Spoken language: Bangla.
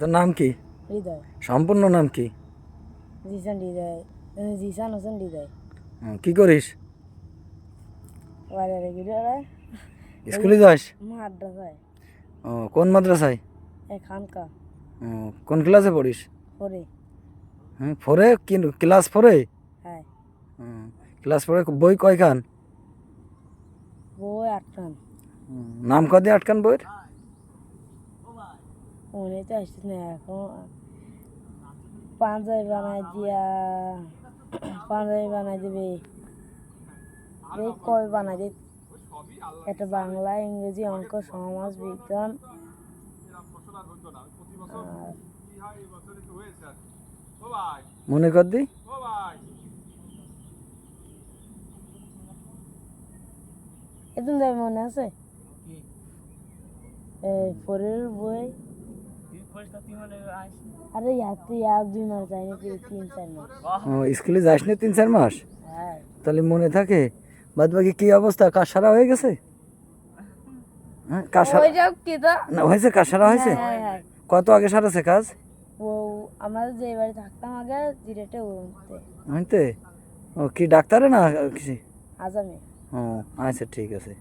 তোর নাম কি? হৃদয়। সম্পূর্ণ নাম কি? জিসান হৃদয়। জিসান হোসেন হৃদয়। কি করিস? বাইরে গিয়ে স্কুলে যাস? মাদ্রাসায়। কোন মাদ্রাসায়? খানকা। কোন ক্লাসে পড়িস? পরে। ফোরে? কি ক্লাস ফোরে? হ্যাঁ। ক্লাস ফোরে বই কয়খান? বই 8 খান। নাম কদি 8 খান বইয়ের? মনে তো আসছে না এখন। পাঞ্জাবি বানাই দিয়া পাঞ্জাবি বানাই দিবে। এই কয় বানাই দে। এটা বাংলা, ইংরেজি, অঙ্ক, সমাজ বিজ্ঞান। মনে কর দি। এদিন যাই মনে আছে পরের বই। আরে তুই 1-2 মাস যায়নি, তুই 3-4 মাস। স্কুলে যাস না 3-4 মাস? হ্যাঁ। তাহলে মনে থাকে? বাদ বাকি কি অবস্থা? কাজ সারা হয়ে গেছে? কাজ না হয়েছে? কাজ সারা হয়েছে? কত আগে সারাছে কাজ? ও আমরা যে বাড়ি থাকতাম আগে জিরেটে হইতে। কি ডাক্তারে না কিছু? আজামে। আচ্ছা ঠিক আছে।